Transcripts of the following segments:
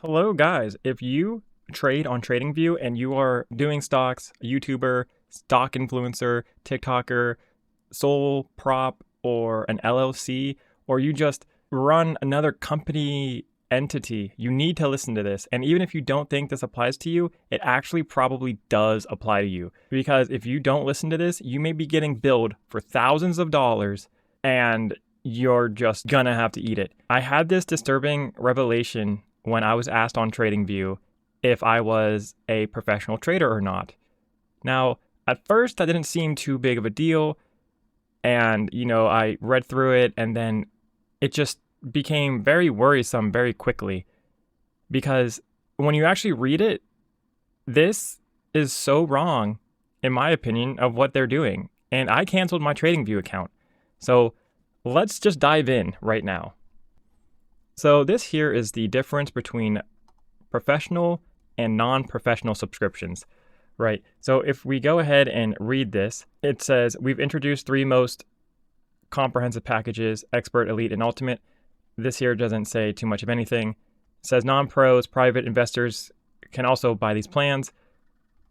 Hello, guys. If you trade on TradingView and you are doing stocks, a YouTuber, stock influencer, TikToker, sole prop, or an LLC, or you just run another company entity, you need to listen to this. And even if you don't think this applies to you, it actually probably does apply to you. Because if you don't listen to this, you may be getting billed for thousands of dollars and you're just gonna have to eat it. I had this disturbing revelation when I was asked on TradingView if I was a professional trader or not. Now, at first, that didn't seem too big of a deal. And, I read through it and then it just became very worrisome very quickly. Because when you actually read it, this is so wrong, in my opinion, of what they're doing. And I canceled my TradingView account. So let's just dive in right now. So this here is the difference between professional and non-professional subscriptions, right? So if we go ahead and read this, it says we've introduced three most comprehensive packages: Expert, Elite, and Ultimate. This here doesn't say too much of anything. It says non-pros, private investors can also buy these plans.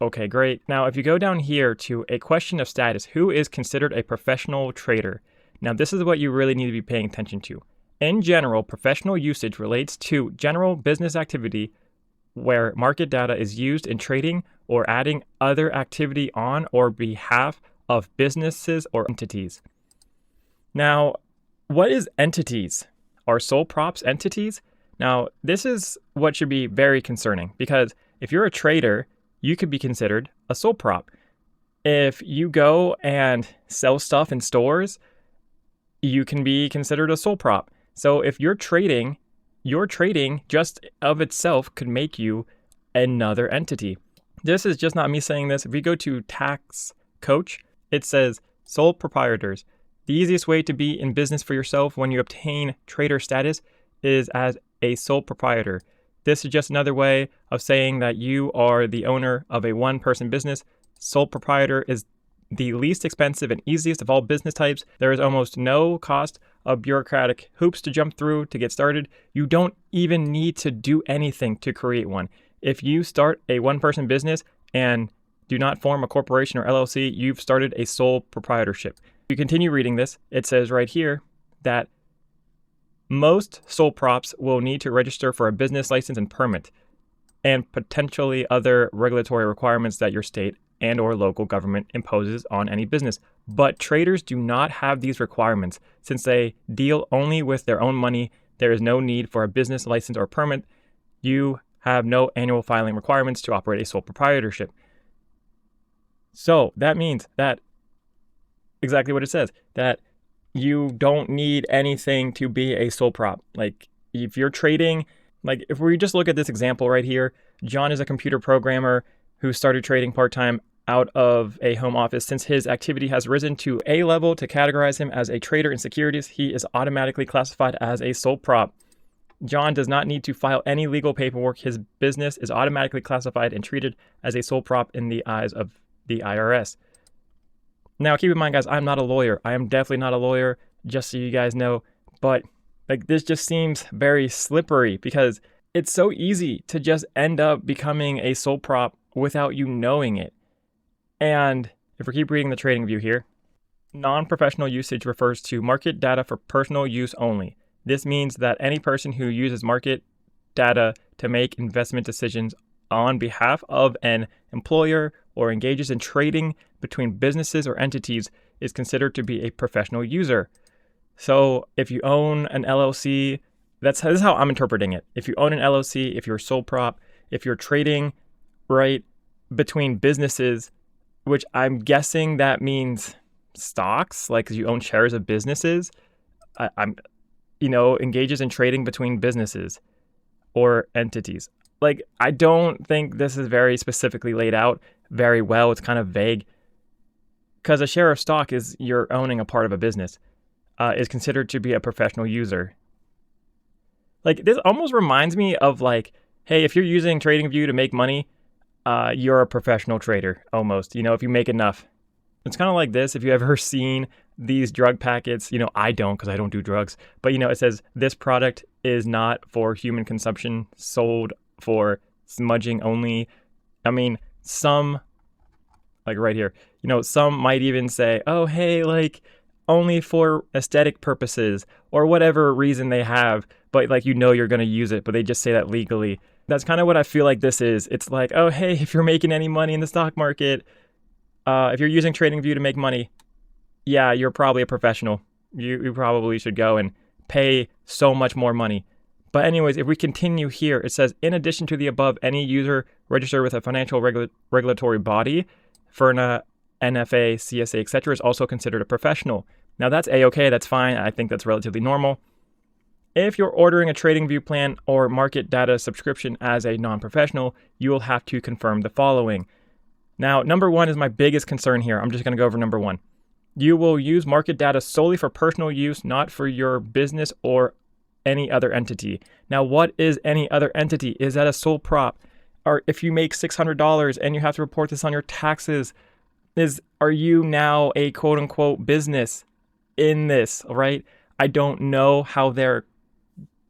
Okay, great. Now, if you go down here to a question of status, who is considered a professional trader? Now, this is what you really need to be paying attention to. In general, professional usage relates to general business activity where market data is used in trading or adding other activity on or behalf of businesses or entities. Now, what is entities? Are sole props entities? Now, this is what should be very concerning because if you're a trader, you could be considered a sole prop. If you go and sell stuff in stores, you can be considered a sole prop. So if you're trading, your trading just of itself could make you another entity. This is just not me saying this. If we go to Tax Coach, it says sole proprietors. The easiest way to be in business for yourself when you obtain trader status is as a sole proprietor. This is just another way of saying that you are the owner of a one-person business. Sole proprietor is the least expensive and easiest of all business types. There is almost no cost of bureaucratic hoops to jump through to get started. You don't even need to do anything to create one. If you start a one-person business and do not form a corporation or LLC, you've started a sole proprietorship. If you continue reading this, it says right here that most sole props will need to register for a business license and permit and potentially other regulatory requirements that your state and or local government imposes on any business. But traders do not have these requirements. Since they deal only with their own money, there is no need for a business license or permit. You have no annual filing requirements to operate a sole proprietorship. So that means that exactly what it says, that you don't need anything to be a sole prop. Like if you're trading, like if we just look at this example right here, John is a computer programmer who started trading part-time out of a home office. Since his activity has risen to A level to categorize him as a trader in securities, he is automatically classified as a sole prop. John does not need to file any legal paperwork. His business is automatically classified and treated as a sole prop in the eyes of the IRS. Now, keep in mind, guys, I'm not a lawyer. I am definitely not a lawyer, just so you guys know. But this just seems very slippery because it's so easy to just end up becoming a sole prop without you knowing it. And if we keep reading the TradingView here, non-professional usage refers to market data for personal use only. This means that any person who uses market data to make investment decisions on behalf of an employer or engages in trading between businesses or entities is considered to be a professional user. So if you own an LLC, this is how I'm interpreting it. If you own an LLC, if you're a sole prop, if you're trading right between businesses, which I'm guessing that means stocks, like you own shares of businesses, engages in trading between businesses or entities. Like, I don't think this is very specifically laid out very well. It's kind of vague because a share of stock is you're owning a part of a business, is considered to be a professional user. Like, this almost reminds me of like, hey, if you're using TradingView to make money, you're a professional trader almost, if you make enough. It's kind of like this. If you ever seen these drug packets, I don't because I don't do drugs, but it says this product is not for human consumption, sold for smudging only. I mean, some, like right here, some might even say, oh, hey, like only for aesthetic purposes or whatever reason they have, but like, you're going to use it, but they just say that legally. That's kind of what I feel like this is. It's like, oh, hey, if you're making any money in the stock market, if you're using TradingView to make money, yeah, you're probably a professional. You probably should go and pay so much more money. But anyways, if we continue here, it says, in addition to the above, any user registered with a financial regulatory body, FIRNA, NFA, CSA, etc., is also considered a professional. Now that's A-okay, that's fine. I think that's relatively normal. If you're ordering a TradingView plan or market data subscription as a non-professional, you will have to confirm the following. Now, number one is my biggest concern here. I'm just going to go over number one. You will use market data solely for personal use, not for your business or any other entity. Now, what is any other entity? Is that a sole prop? Or if you make $600 and you have to report this on your taxes, are you now a quote unquote business in this, right? I don't know how they're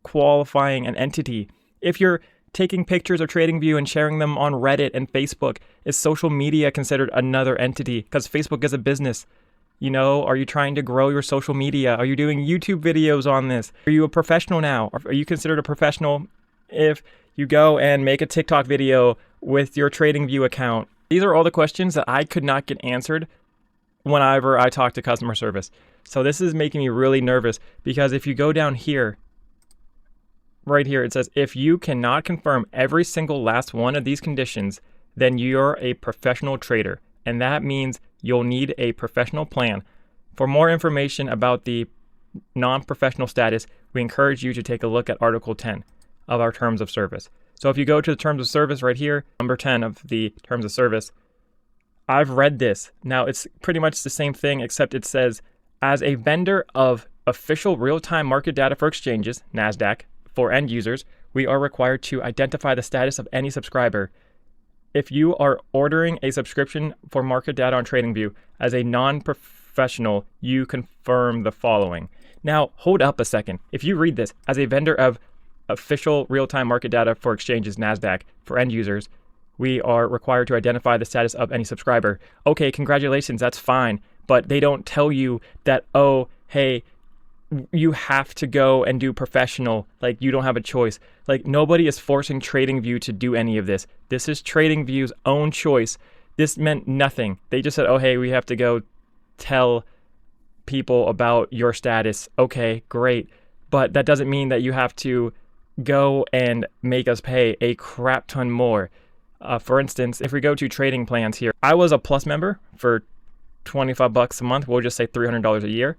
qualifying an entity. If you're taking pictures of TradingView and sharing them on Reddit and Facebook, is social media considered another entity? Because Facebook is a business. Are you trying to grow your social media? Are you doing YouTube videos on this? Are you a professional now? Are you considered a professional if you go and make a TikTok video with your TradingView account? These are all the questions that I could not get answered whenever I talk to customer service. So this is making me really nervous, because if you go down here, right here, it says, if you cannot confirm every single last one of these conditions, then you're a professional trader. And that means you'll need a professional plan. For more information about the non-professional status, we encourage you to take a look at Article 10 of our Terms of Service. So if you go to the Terms of Service right here, number 10 of the Terms of Service, I've read this. Now, it's pretty much the same thing, except it says, as a vendor of official real-time market data for exchanges, NASDAQ, for end users, we are required to identify the status of any subscriber. If you are ordering a subscription for market data on TradingView as a non-professional, you confirm the following. Now, hold up a second. If you read this, as a vendor of official real-time market data for exchanges, NASDAQ, for end users, we are required to identify the status of any subscriber. Okay, congratulations, that's fine. But they don't tell you that, oh, hey, you have to go and do professional, like you don't have a choice. Like nobody is forcing TradingView to do any of this. This is TradingView's own choice. This meant nothing. They just said, oh, hey, we have to go tell people about your status. Okay, great. But that doesn't mean that you have to go and make us pay a crap ton more. For instance, if we go to trading plans here, I was a Plus member for $25 a month. We'll just say $300 a year.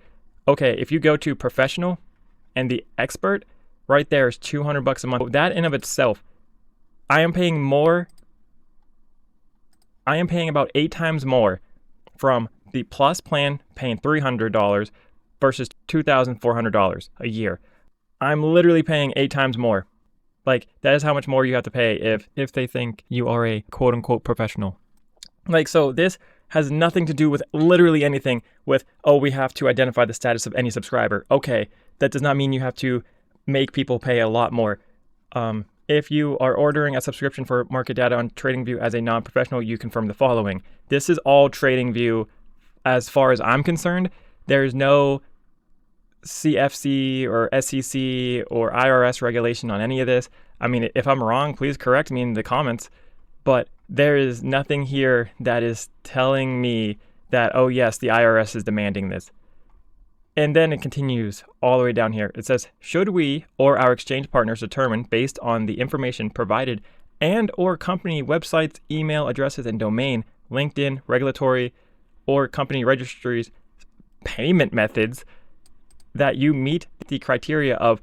Okay, if you go to professional and the expert, right there is $200 a month. That in of itself, I am paying more. I am paying about 8 times more from the Plus plan, paying $300 versus $2,400 a year. I'm literally paying 8 times more. Like, that is how much more you have to pay if they think you are a quote unquote professional. Like, so this has nothing to do with literally anything with, oh, we have to identify the status of any subscriber. Okay, that does not mean you have to make people pay a lot more. If you are ordering a subscription for market data on TradingView as a non-professional, you confirm the following. This is all TradingView as far as I'm concerned. There's no CFC or SEC or IRS regulation on any of this. I mean, if I'm wrong, please correct me in the comments. But there is nothing here that is telling me that, oh yes, the IRS is demanding this. And then it continues all the way down here. It says, should we or our exchange partners determine, based on the information provided and or company websites, email addresses, and domain, LinkedIn, regulatory, or company registries, payment methods, that you meet the criteria of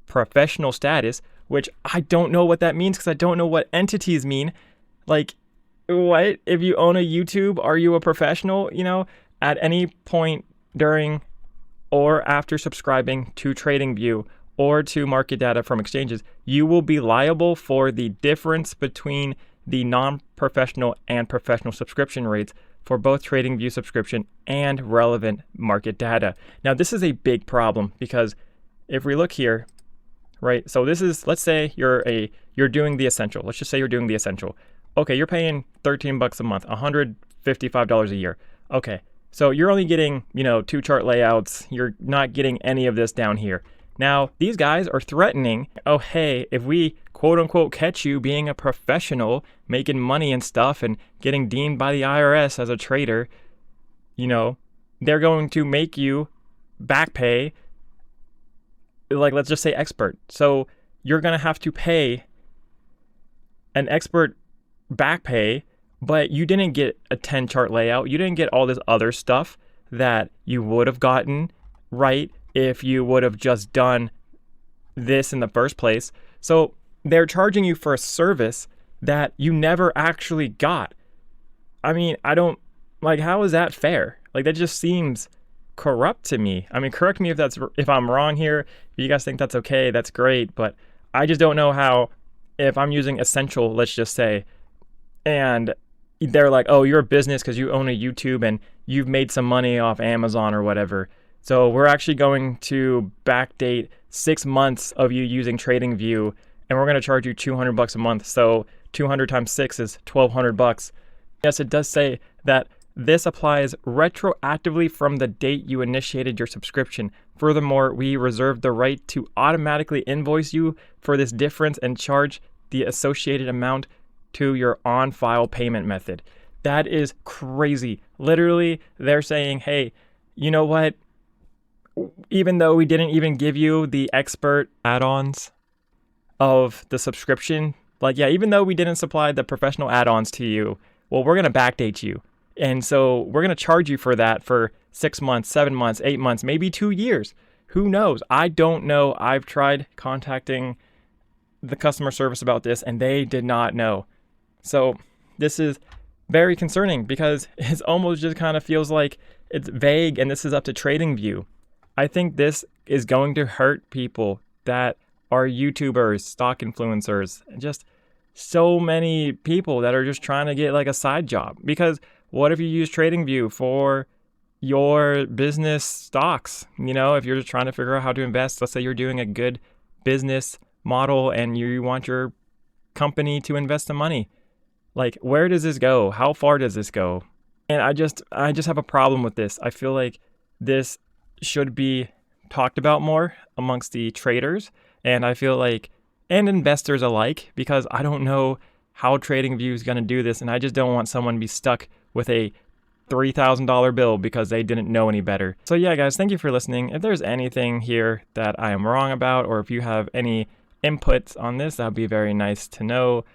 professional status, which I don't know what that means because I don't know what entities mean. Like, what? If you own a YouTube, are you a professional? At any point during or after subscribing to TradingView or to market data from exchanges, you will be liable for the difference between the non-professional and professional subscription rates for both TradingView subscription and relevant market data. Now, this is a big problem because if we look here, right? So this is, let's say you're doing the essential. Let's just say you're doing the essential. Okay, you're paying $13 a month, $155 a year. Okay, so you're only getting, 2 chart layouts. You're not getting any of this down here. Now, these guys are threatening, oh, hey, if we quote unquote catch you being a professional, making money and stuff and getting deemed by the IRS as a trader, they're going to make you back pay, like, let's just say expert. So you're going to have to pay an expert back pay, but you didn't get a 10 chart layout. You didn't get all this other stuff that you would have gotten, right, if you would have just done this in the first place. So they're charging you for a service that you never actually got. I mean, how is that fair? Like, that just seems corrupt to me. I mean, correct me if I'm wrong here. If you guys think that's okay, that's great. But I just don't know how, if I'm using Essential, let's just say, and they're like, oh, you're a business because you own a YouTube and you've made some money off Amazon or whatever. So we're actually going to backdate 6 months of you using TradingView, and we're going to charge you $200 a month. So 200 times 6 is $1,200. Yes, it does say that this applies retroactively from the date you initiated your subscription. Furthermore, we reserve the right to automatically invoice you for this difference and charge the associated amount to your on-file payment method. That is crazy. Literally, they're saying, hey, you know what? Even though we didn't even give you the expert add-ons of the subscription, even though we didn't supply the professional add-ons to you, well, we're going to backdate you. And so we're going to charge you for that for 6 months, 7 months, 8 months, maybe 2 years. Who knows? I don't know. I've tried contacting the customer service about this and they did not know. So this is very concerning because it almost just kind of feels like it's vague and this is up to TradingView. I think this is going to hurt people that are YouTubers, stock influencers, and just so many people that are just trying to get like a side job. Because what if you use TradingView for your business stocks? If you're just trying to figure out how to invest, let's say you're doing a good business model and you want your company to invest the money. Like, where does this go? How far does this go? And I just have a problem with this. I feel like this should be talked about more amongst the traders, and I feel like, and investors alike, because I don't know how TradingView is going to do this, and I just don't want someone to be stuck with a $3,000 bill because they didn't know any better. So yeah, guys, thank you for listening. If there's anything here that I am wrong about, or if you have any inputs on this, that would be very nice to know.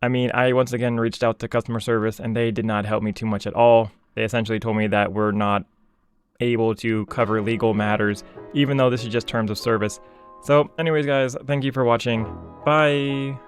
I mean, I once again reached out to customer service and they did not help me too much at all. They essentially told me that we're not able to cover legal matters, even though this is just terms of service. So anyways, guys, thank you for watching. Bye.